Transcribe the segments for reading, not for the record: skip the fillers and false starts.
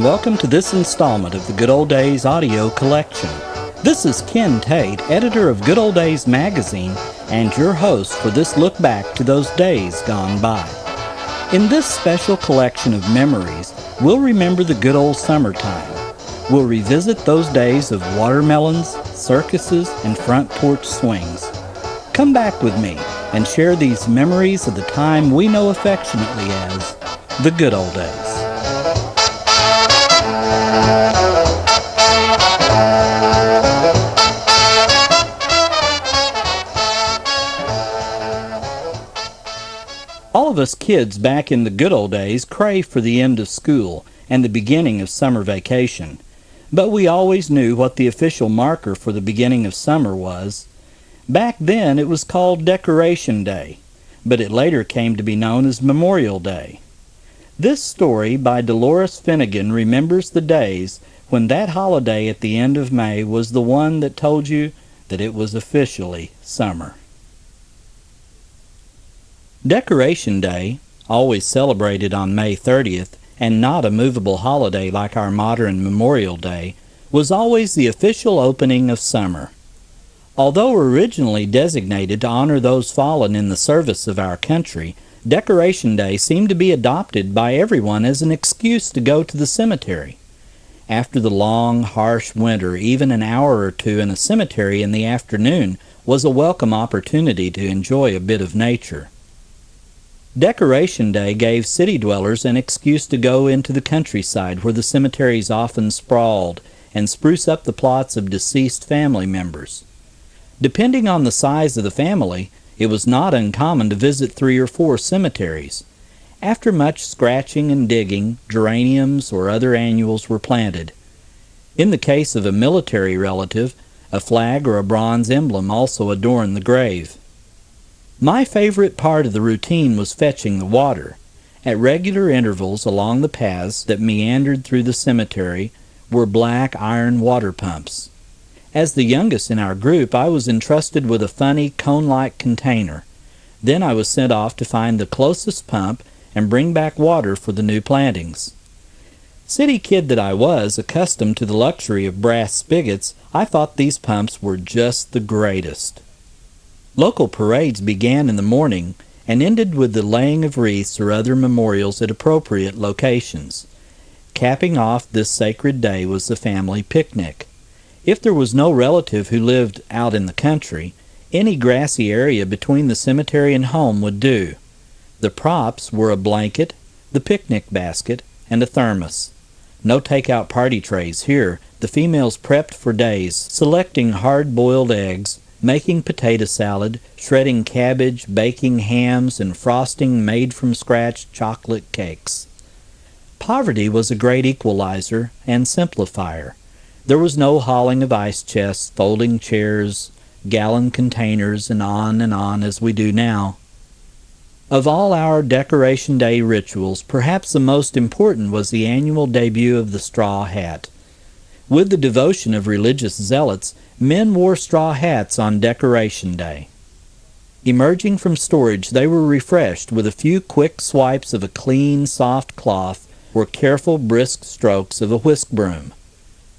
and welcome to this installment of the Good Old Days audio collection. This is Ken Tate, editor of Good Old Days magazine, and your host for this look back to those days gone by. In this special collection of memories, we'll remember the good old summertime. We'll revisit those days of watermelons, circuses, and front porch swings. Come back with me and share these memories of the time we know affectionately as the good old days. All of us kids back in the good old days crave for the end of school and the beginning of summer vacation. But we always knew what the official marker for the beginning of summer was. Back then it was called Decoration Day, but it later came to be known as Memorial Day. This story by Dolores Finnigan remembers the days when that holiday at the end of May was the one that told you that it was officially summer. Decoration Day, always celebrated on May 30th, and not a movable holiday like our modern Memorial Day, was always the official opening of summer. Although originally designated to honor those fallen in the service of our country, Decoration Day seemed to be adopted by everyone as an excuse to go to the cemetery. After the long, harsh winter, even an hour or two in a cemetery in the afternoon was a welcome opportunity to enjoy a bit of nature. Decoration Day gave city dwellers an excuse to go into the countryside where the cemeteries often sprawled and spruce up the plots of deceased family members. Depending on the size of the family, it was not uncommon to visit 3 or 4 cemeteries. After much scratching and digging, geraniums or other annuals were planted. In the case of a military relative, a flag or a bronze emblem also adorned the grave. My favorite part of the routine was fetching the water. At regular intervals along the paths that meandered through the cemetery were black iron water pumps. As the youngest in our group, I was entrusted with a funny cone-like container. Then I was sent off to find the closest pump and bring back water for the new plantings. City kid that I was, accustomed to the luxury of brass spigots, I thought these pumps were just the greatest. Local parades began in the morning and ended with the laying of wreaths or other memorials at appropriate locations. Capping off this sacred day was the family picnic. If there was no relative who lived out in the country, any grassy area between the cemetery and home would do. The props were a blanket, the picnic basket, and a thermos. No take-out party trays here. The females prepped for days, selecting hard-boiled eggs, making potato salad, shredding cabbage, baking hams, and frosting made-from-scratch chocolate cakes. Poverty was a great equalizer and simplifier. There was no hauling of ice chests, folding chairs, gallon containers, and on as we do now. Of all our Decoration Day rituals, perhaps the most important was the annual debut of the straw hat. With the devotion of religious zealots, men wore straw hats on Decoration Day. Emerging from storage, they were refreshed with a few quick swipes of a clean, soft cloth or careful, brisk strokes of a whisk broom.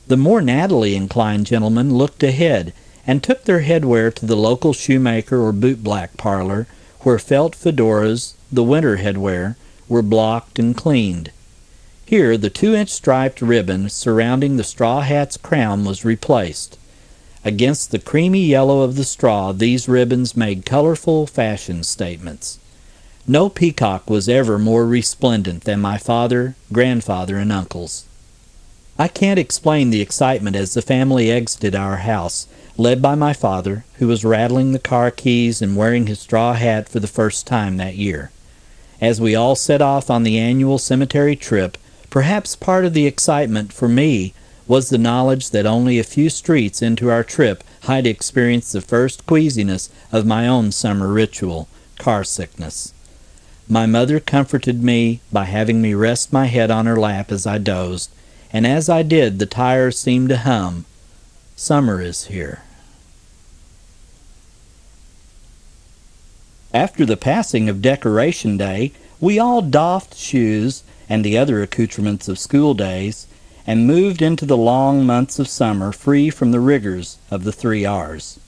The more nattily inclined gentlemen looked ahead and took their headwear to the local shoemaker or bootblack parlor, where felt fedoras, the winter headwear, were blocked and cleaned. Here the 2-inch striped ribbon surrounding the straw hat's crown was replaced. Against the creamy yellow of the straw, these ribbons made colorful fashion statements. No peacock was ever more resplendent than my father, grandfather, and uncles. I can't explain the excitement as the family exited our house, led by my father, who was rattling the car keys and wearing his straw hat for the first time that year. As we all set off on the annual cemetery trip, perhaps part of the excitement for me was the knowledge that only a few streets into our trip I'd experienced the first queasiness of my own summer ritual, car sickness. My mother comforted me by having me rest my head on her lap as I dozed, and as I did, the tires seemed to hum. Summer is here. After the passing of Decoration Day, We all doffed shoes and the other accoutrements of school days, and moved into the long months of summer free from the rigors of the 3 R's.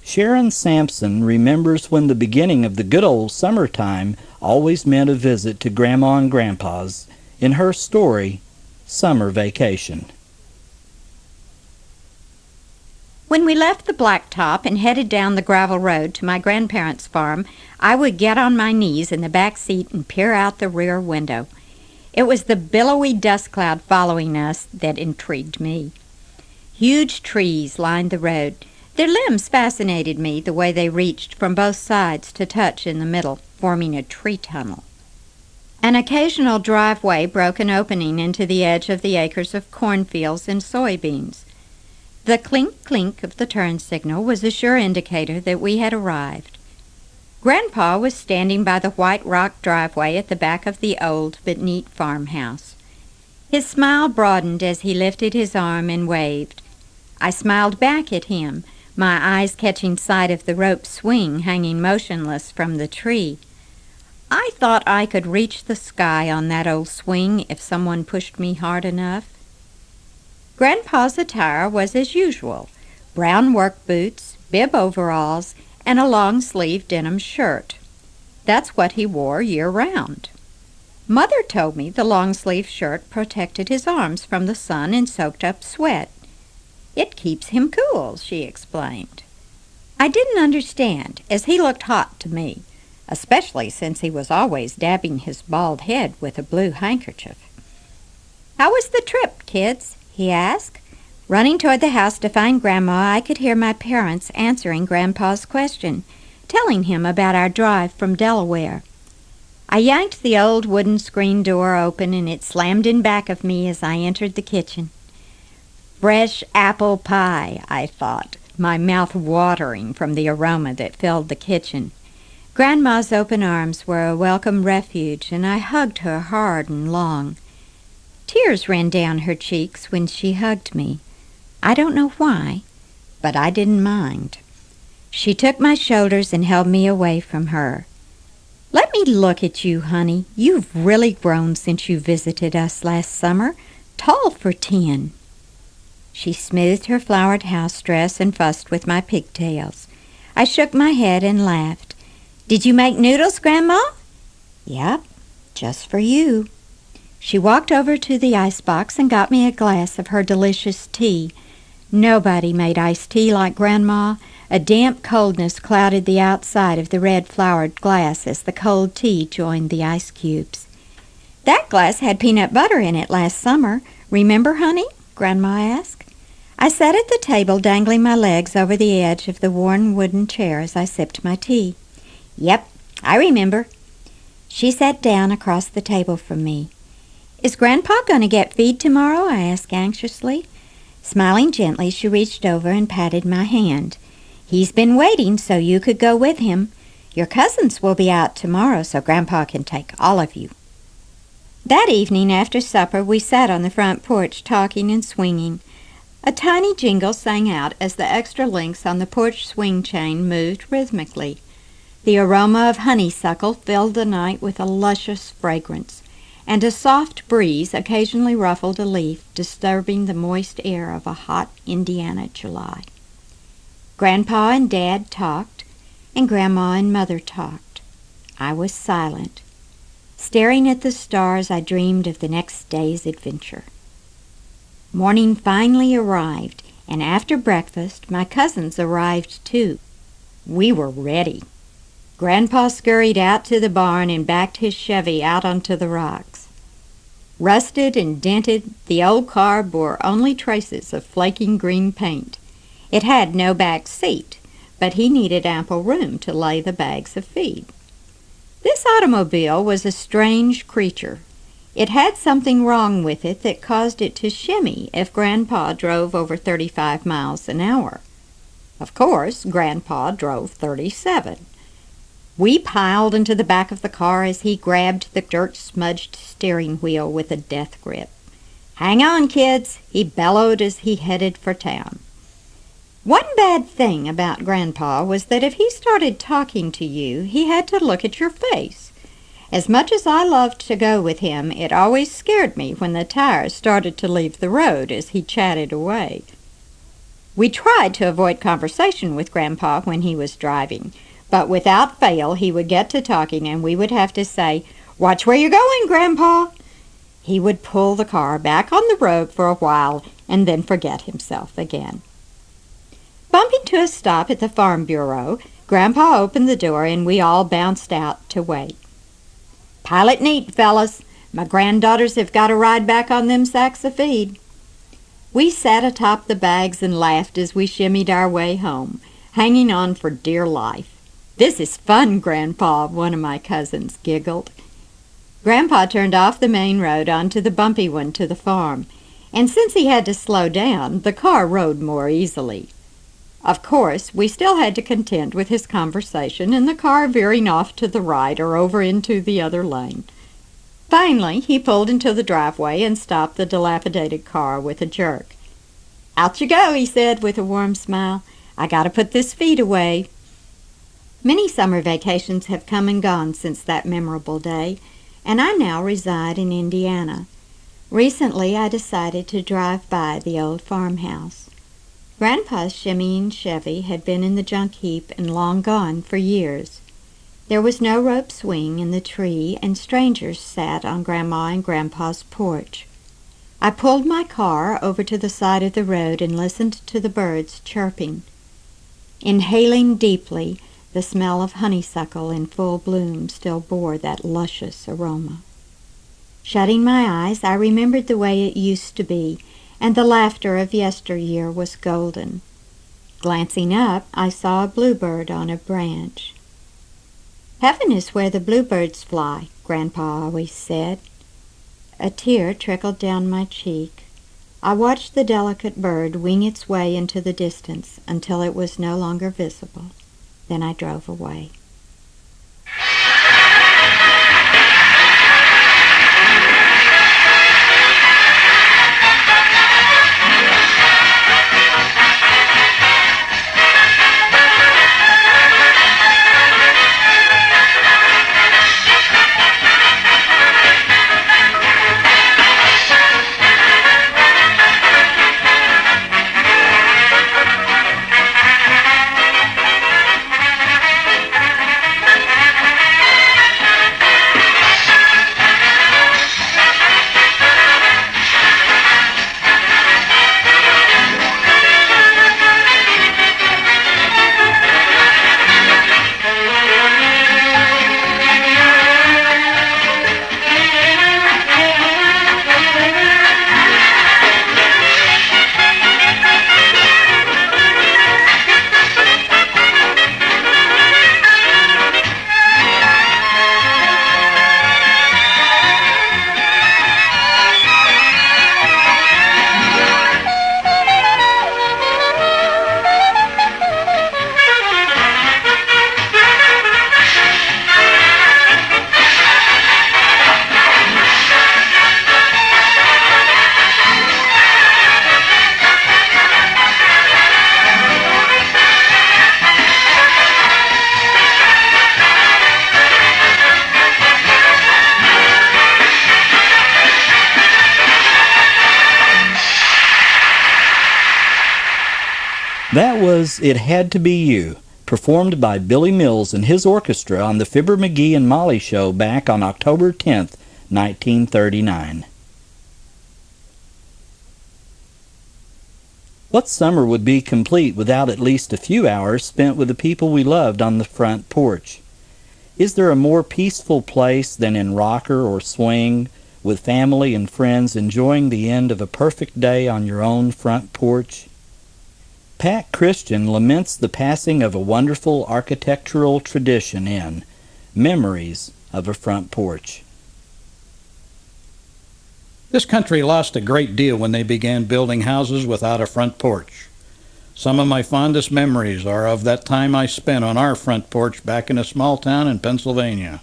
Sharon Sampson remembers when the beginning of the good old summertime always meant a visit to Grandma and Grandpa's in her story, Summer Vacation. When we left the blacktop and headed down the gravel road to my grandparents' farm, I would get on my knees in the back seat and peer out the rear window. It was the billowy dust cloud following us that intrigued me. Huge trees lined the road. Their limbs fascinated me the way they reached from both sides to touch in the middle, forming a tree tunnel. An occasional driveway broke an opening into the edge of the acres of cornfields and soybeans. The clink-clink of the turn signal was a sure indicator that we had arrived. Grandpa was standing by the white rock driveway at the back of the old but neat farmhouse. His smile broadened as he lifted his arm and waved. I smiled back at him, my eyes catching sight of the rope swing hanging motionless from the tree. I thought I could reach the sky on that old swing if someone pushed me hard enough. Grandpa's attire was as usual, brown work boots, bib overalls, and a long-sleeved denim shirt. That's what he wore year-round. Mother told me the long-sleeved shirt protected his arms from the sun and soaked up sweat. It keeps him cool, she explained. I didn't understand, as he looked hot to me, especially since he was always dabbing his bald head with a blue handkerchief. "How was the trip, kids?" he asked. Running toward the house to find Grandma, I could hear my parents answering Grandpa's question, telling him about our drive from Delaware. I yanked the old wooden screen door open, and it slammed in back of me as I entered the kitchen. Fresh apple pie, I thought, my mouth watering from the aroma that filled the kitchen. Grandma's open arms were a welcome refuge, and I hugged her hard and long. Tears ran down her cheeks when she hugged me. I don't know why, but I didn't mind. She took my shoulders and held me away from her. "Let me look at you, honey. You've really grown since you visited us last summer. Tall for 10. She smoothed her flowered house dress and fussed with my pigtails. I shook my head and laughed. "Did you make noodles, Grandma?" "Yep, just for you." She walked over to the icebox and got me a glass of her delicious tea. Nobody made iced tea like Grandma. A damp coldness clouded the outside of the red-flowered glass as the cold tea joined the ice cubes. "That glass had peanut butter in it last summer. Remember, honey?" Grandma asked. I sat at the table dangling my legs over the edge of the worn wooden chair as I sipped my tea. "Yep, I remember." She sat down across the table from me. "Is Grandpa going to get feed tomorrow?" I asked anxiously. Smiling gently, she reached over and patted my hand. "He's been waiting so you could go with him. Your cousins will be out tomorrow so Grandpa can take all of you." That evening after supper we sat on the front porch talking and swinging. A tiny jingle sang out as the extra links on the porch swing chain moved rhythmically. The aroma of honeysuckle filled the night with a luscious fragrance, and a soft breeze occasionally ruffled a leaf, disturbing the moist air of a hot Indiana July. Grandpa and Dad talked, and Grandma and Mother talked. I was silent. Staring at the stars, I dreamed of the next day's adventure. Morning finally arrived, and after breakfast, my cousins arrived too. We were ready. Grandpa scurried out to the barn and backed his Chevy out onto the rocks. Rusted and dented, the old car bore only traces of flaking green paint. It had no back seat, but he needed ample room to lay the bags of feed. This automobile was a strange creature. It had something wrong with it that caused it to shimmy if Grandpa drove over 35 miles an hour. Of course, Grandpa drove 37. We piled into the back of the car as he grabbed the dirt-smudged steering wheel with a death grip. "Hang on, kids," he bellowed as he headed for town. One bad thing about Grandpa was that if he started talking to you, he had to look at your face. As much as I loved to go with him, it always scared me when the tires started to leave the road as he chatted away. We tried to avoid conversation with Grandpa when he was driving, but without fail he would get to talking and we would have to say, "Watch where you're going, Grandpa." He would pull the car back on the road for a while and then forget himself again. Bumping to a stop at the Farm Bureau, Grandpa opened the door and we all bounced out to wait. "Pile it neat, fellas. My granddaughters have got a ride back on them sacks of feed." We sat atop the bags and laughed as we shimmied our way home, hanging on for dear life. "This is fun, Grandpa," one of my cousins giggled. Grandpa turned off the main road onto the bumpy one to the farm, and since he had to slow down, the car rode more easily. Of course, we still had to contend with his conversation and the car veering off to the right or over into the other lane. Finally, he pulled into the driveway and stopped the dilapidated car with a jerk. "Out you go," he said with a warm smile. "I gotta put this feed away." Many summer vacations have come and gone since that memorable day, and I now reside in Indiana. Recently, I decided to drive by the old farmhouse. Grandpa's shimmying Chevy had been in the junk heap and long gone for years. There was no rope swing in the tree, and strangers sat on Grandma and Grandpa's porch. I pulled my car over to the side of the road and listened to the birds chirping. Inhaling deeply, the smell of honeysuckle in full bloom still bore that luscious aroma. Shutting my eyes, I remembered the way it used to be, and the laughter of yesteryear was golden. Glancing up, I saw a bluebird on a branch. "Heaven is where the bluebirds fly," Grandpa always said. A tear trickled down my cheek. I watched the delicate bird wing its way into the distance until it was no longer visible. Then I drove away. That was It Had to Be You, performed by Billy Mills and his orchestra on the Fibber, McGee and Molly show back on October 10th, 1939. What summer would be complete without at least a few hours spent with the people we loved on the front porch? Is there a more peaceful place than in rocker or swing, with family and friends enjoying the end of a perfect day on your own front porch? Pat Christian laments the passing of a wonderful architectural tradition in Memories of a Front Porch. This country lost a great deal when they began building houses without a front porch. Some of my fondest memories are of that time I spent on our front porch back in a small town in Pennsylvania.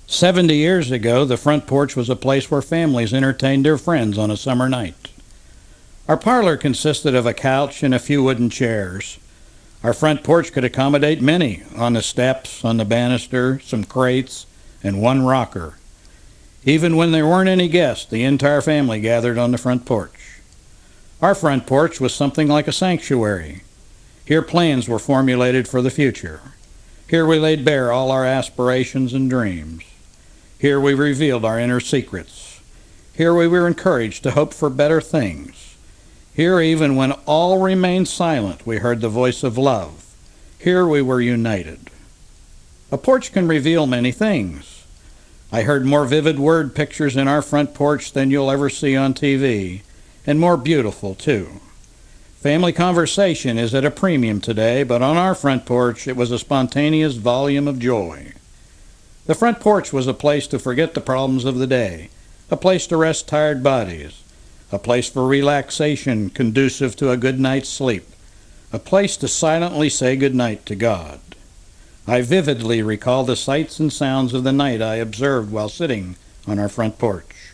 70 years ago, the front porch was a place where families entertained their friends on a summer night. Our parlor consisted of a couch and a few wooden chairs. Our front porch could accommodate many, on the steps, on the banister, some crates, and one rocker. Even when there weren't any guests, the entire family gathered on the front porch. Our front porch was something like a sanctuary. Here plans were formulated for the future. Here we laid bare all our aspirations and dreams. Here we revealed our inner secrets. Here we were encouraged to hope for better things. Here, even when all remained silent, we heard the voice of love. Here we were united. A porch can reveal many things. I heard more vivid word pictures in our front porch than you'll ever see on TV, and more beautiful, too. Family conversation is at a premium today, but on our front porch it was a spontaneous volume of joy. The front porch was a place to forget the problems of the day, a place to rest tired bodies, a place for relaxation conducive to a good night's sleep, a place to silently say good night to God. I vividly recall the sights and sounds of the night I observed while sitting on our front porch.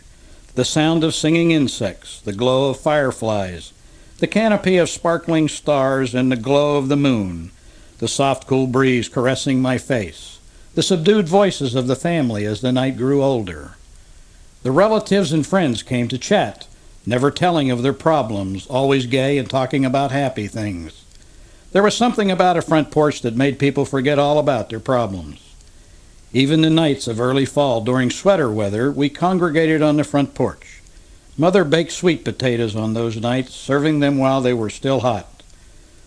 The sound of singing insects, the glow of fireflies, the canopy of sparkling stars and the glow of the moon, the soft cool breeze caressing my face, the subdued voices of the family as the night grew older. The relatives and friends came to chat, never telling of their problems, always gay and talking about happy things. There was something about a front porch that made people forget all about their problems. Even the nights of early fall during sweater weather, we congregated on the front porch. Mother baked sweet potatoes on those nights, serving them while they were still hot.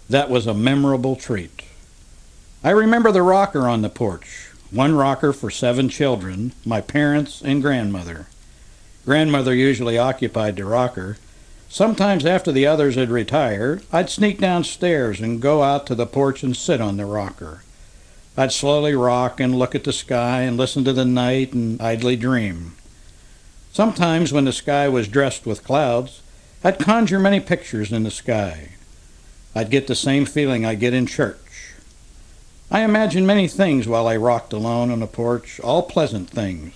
That was a memorable treat. I remember the rocker on the porch, one rocker for 7 children, my parents and grandmother. Grandmother usually occupied the rocker. Sometimes after the others had retired, I'd sneak downstairs and go out to the porch and sit on the rocker. I'd slowly rock and look at the sky and listen to the night and idly dream. Sometimes when the sky was dressed with clouds, I'd conjure many pictures in the sky. I'd get the same feeling I get in church. I imagined many things while I rocked alone on the porch, all pleasant things.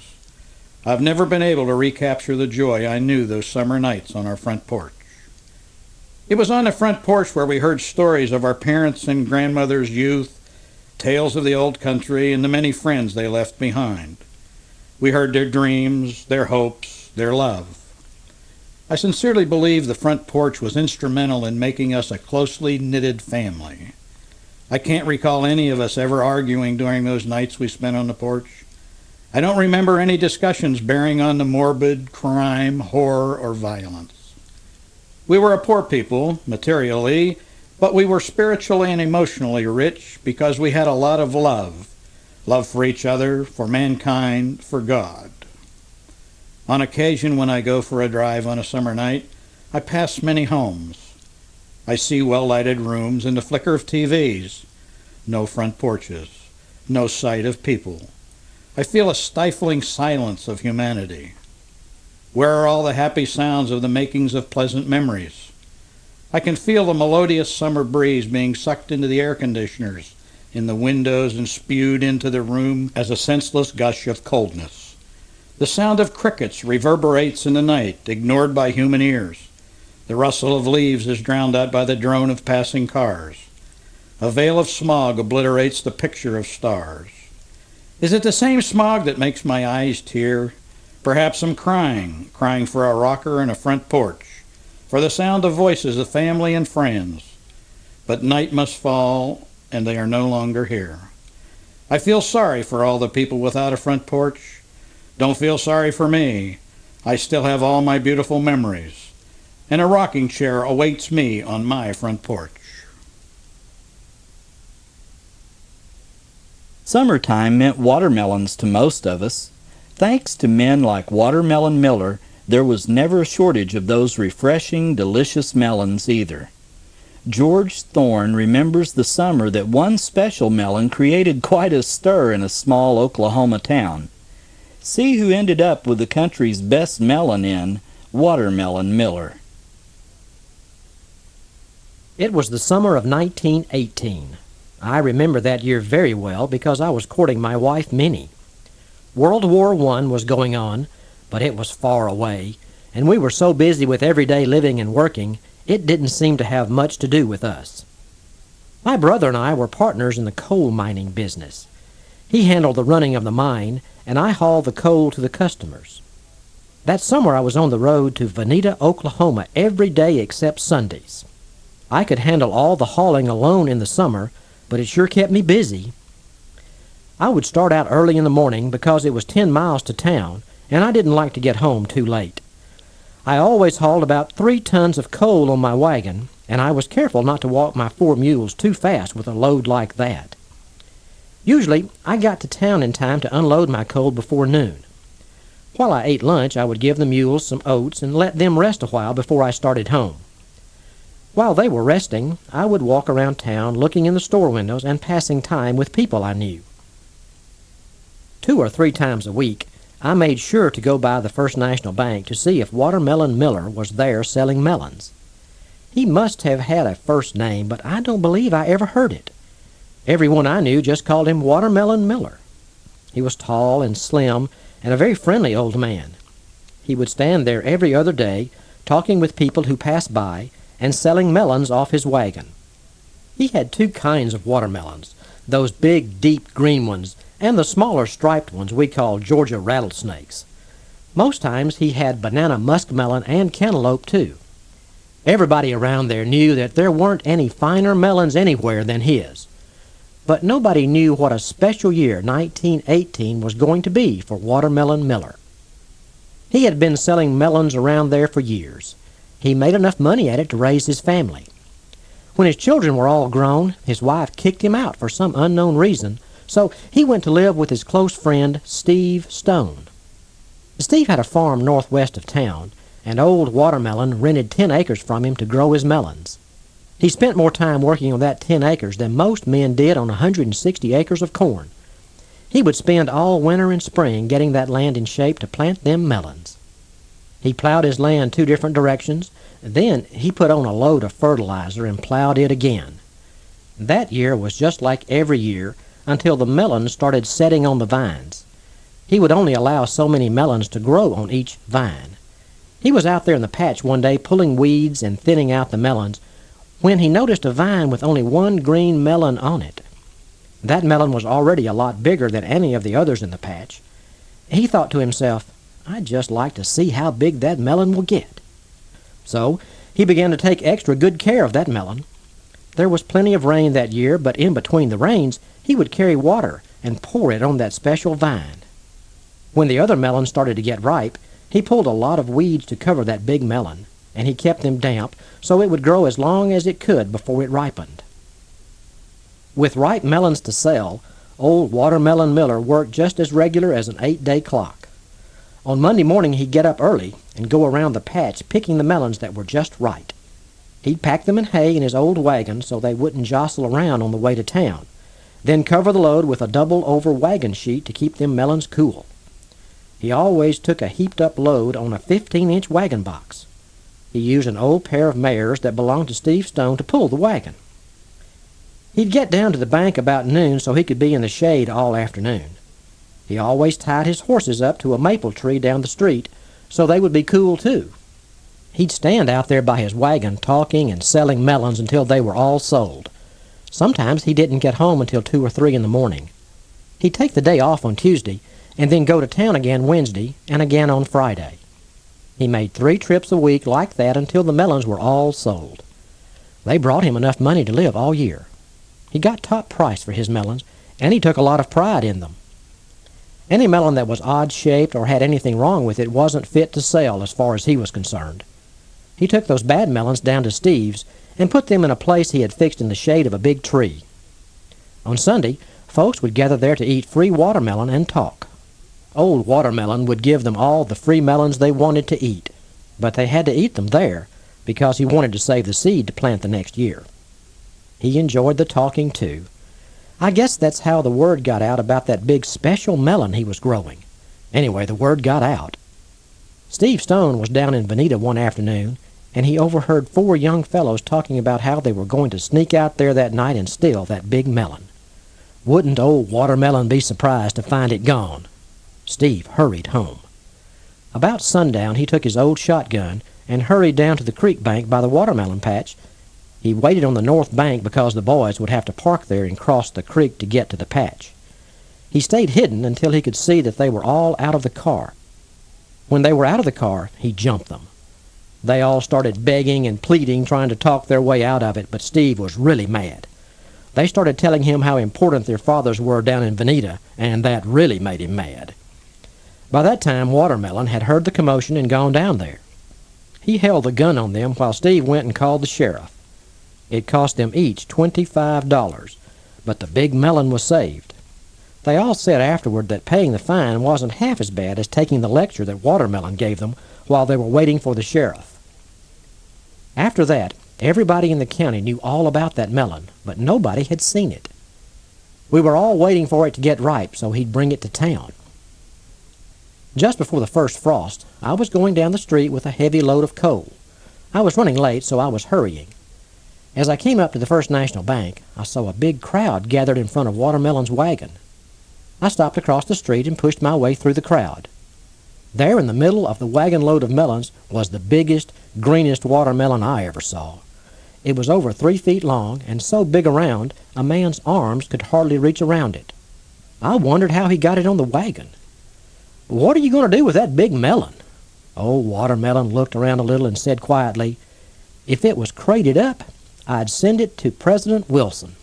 I've never been able to recapture the joy I knew those summer nights on our front porch. It was on the front porch where we heard stories of our parents' and grandmothers' youth, tales of the old country, and the many friends they left behind. We heard their dreams, their hopes, their love. I sincerely believe the front porch was instrumental in making us a closely knitted family. I can't recall any of us ever arguing during those nights we spent on the porch. I don't remember any discussions bearing on the morbid, crime, horror, or violence. We were a poor people, materially, but we were spiritually and emotionally rich because we had a lot of love. Love for each other, for mankind, for God. On occasion when I go for a drive on a summer night, I pass many homes. I see well-lighted rooms and the flicker of TVs. No front porches. No sight of people. I feel a stifling silence of humanity. Where are all the happy sounds of the makings of pleasant memories? I can feel the melodious summer breeze being sucked into the air conditioners in the windows and spewed into the room as a senseless gush of coldness. The sound of crickets reverberates in the night, ignored by human ears. The rustle of leaves is drowned out by the drone of passing cars. A veil of smog obliterates the picture of stars. Is it the same smog that makes my eyes tear? Perhaps I'm crying for a rocker and a front porch, for the sound of voices of family and friends. But night must fall, and they are no longer here. I feel sorry for all the people without a front porch. Don't feel sorry for me. I still have all my beautiful memories, and a rocking chair awaits me on my front porch. Summertime meant watermelons to most of us. Thanks to men like Watermelon Miller, there was never a shortage of those refreshing, delicious melons either. George Thorne remembers the summer that one special melon created quite a stir in a small Oklahoma town. See who ended up with the country's best melon in Watermelon Miller. It was the summer of 1918. I remember that year very well because I was courting my wife, Minnie. World War I was going on, but it was far away, and we were so busy with everyday living and working, it didn't seem to have much to do with us. My brother and I were partners in the coal mining business. He handled the running of the mine, and I hauled the coal to the customers. That summer I was on the road to Vinita, Oklahoma every day except Sundays. I could handle all the hauling alone in the summer, but it sure kept me busy. I would start out early in the morning because it was 10 miles to town, and I didn't like to get home too late. I always hauled about 3 tons of coal on my wagon, and I was careful not to walk my 4 mules too fast with a load like that. Usually, I got to town in time to unload my coal before noon. While I ate lunch, I would give the mules some oats and let them rest a while before I started home. While they were resting, I would walk around town looking in the store windows and passing time with people I knew. 2 or 3 times a week, I made sure to go by the First National Bank to see if Watermelon Miller was there selling melons. He must have had a first name, but I don't believe I ever heard it. Everyone I knew just called him Watermelon Miller. He was tall and slim and a very friendly old man. He would stand there every other day, talking with people who passed by and selling melons off his wagon. He had 2 kinds of watermelons, those big, deep green ones, and the smaller striped ones we call Georgia rattlesnakes. Most times he had banana muskmelon and cantaloupe too. Everybody around there knew that there weren't any finer melons anywhere than his. But nobody knew what a special year 1918 was going to be for Watermelon Miller. He had been selling melons around there for years. He made enough money at it to raise his family. When his children were all grown, his wife kicked him out for some unknown reason, so he went to live with his close friend Steve Stone. Steve had a farm northwest of town, and old Watermelon rented 10 acres from him to grow his melons. He spent more time working on that 10 acres than most men did on 160 acres of corn. He would spend all winter and spring getting that land in shape to plant them melons. He plowed his land 2 different directions, then he put on a load of fertilizer and plowed it again. That year was just like every year until the melons started setting on the vines. He would only allow so many melons to grow on each vine. He was out there in the patch one day pulling weeds and thinning out the melons when he noticed a vine with only 1 green melon on it. That melon was already a lot bigger than any of the others in the patch. He thought to himself, "I'd just like to see how big that melon will get." So he began to take extra good care of that melon. There was plenty of rain that year, but in between the rains, he would carry water and pour it on that special vine. When the other melons started to get ripe, he pulled a lot of weeds to cover that big melon, and he kept them damp so it would grow as long as it could before it ripened. With ripe melons to sell, old Watermelon Miller worked just as regular as an 8-day clock. On Monday morning he'd get up early and go around the patch picking the melons that were just right. He'd pack them in hay in his old wagon so they wouldn't jostle around on the way to town, then cover the load with a double-over wagon sheet to keep them melons cool. He always took a heaped-up load on a 15-inch wagon box. He used an old pair of mares that belonged to Steve Stone to pull the wagon. He'd get down to the bank about noon so he could be in the shade all afternoon. He always tied his horses up to a maple tree down the street so they would be cool too. He'd stand out there by his wagon talking and selling melons until they were all sold. Sometimes he didn't get home until 2 or 3 in the morning. He'd take the day off on Tuesday and then go to town again Wednesday and again on Friday. He made 3 trips a week like that until the melons were all sold. They brought him enough money to live all year. He got top price for his melons, and he took a lot of pride in them. Any melon that was odd-shaped or had anything wrong with it wasn't fit to sell as far as he was concerned. He took those bad melons down to Steve's and put them in a place he had fixed in the shade of a big tree. On Sunday, folks would gather there to eat free watermelon and talk. Old Watermelon would give them all the free melons they wanted to eat, but they had to eat them there because he wanted to save the seed to plant the next year. He enjoyed the talking, too. I guess that's how the word got out about that big special melon he was growing. Anyway, the word got out. Steve Stone was down in Vinita one afternoon, and he overheard 4 young fellows talking about how they were going to sneak out there that night and steal that big melon. Wouldn't old Watermelon be surprised to find it gone? Steve hurried home. About sundown, he took his old shotgun and hurried down to the creek bank by the watermelon patch. He waited on the north bank because the boys would have to park there and cross the creek to get to the patch. He stayed hidden until he could see that they were all out of the car. When they were out of the car, he jumped them. They all started begging and pleading, trying to talk their way out of it, but Steve was really mad. They started telling him how important their fathers were down in Veneta, and that really made him mad. By that time, Watermelon had heard the commotion and gone down there. He held the gun on them while Steve went and called the sheriff. It cost them each $25, but the big melon was saved. They all said afterward that paying the fine wasn't half as bad as taking the lecture that Watermelon gave them while they were waiting for the sheriff. After that, everybody in the county knew all about that melon, but nobody had seen it. We were all waiting for it to get ripe so he'd bring it to town. Just before the first frost, I was going down the street with a heavy load of coal. I was running late, so I was hurrying. As I came up to the First National Bank, I saw a big crowd gathered in front of Watermelon's wagon. I stopped across the street and pushed my way through the crowd. There in the middle of the wagon load of melons was the biggest, greenest watermelon I ever saw. It was over 3 feet long and so big around a man's arms could hardly reach around it. I wondered how he got it on the wagon. "What are you going to do with that big melon?" Old Watermelon looked around a little and said quietly, "If it was crated up, I'd send it to President Wilson."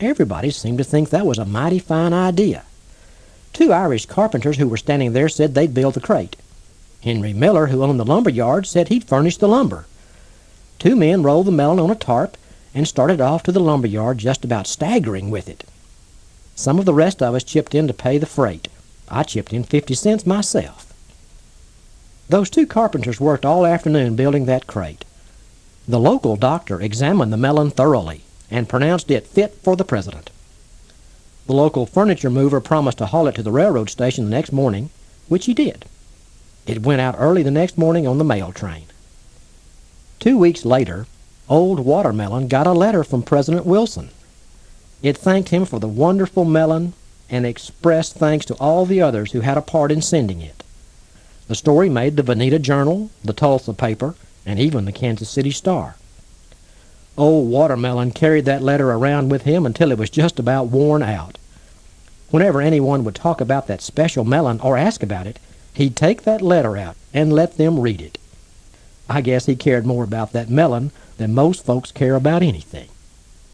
Everybody seemed to think that was a mighty fine idea. 2 Irish carpenters who were standing there said they'd build the crate. Henry Miller, who owned the lumber yard, said he'd furnish the lumber. 2 men rolled the melon on a tarp and started off to the lumber yard, just about staggering with it. Some of the rest of us chipped in to pay the freight. I chipped in 50 cents myself. Those 2 carpenters worked all afternoon building that crate. The local doctor examined the melon thoroughly and pronounced it fit for the president. The local furniture mover promised to haul it to the railroad station the next morning, which he did. It went out early the next morning on the mail train. 2 weeks later, old Watermelon got a letter from President Wilson. It thanked him for the wonderful melon and expressed thanks to all the others who had a part in sending it. The story made the Veneta Journal, the Tulsa paper, and even the Kansas City Star. Old Watermelon carried that letter around with him until it was just about worn out. Whenever anyone would talk about that special melon or ask about it, he'd take that letter out and let them read it. I guess he cared more about that melon than most folks care about anything.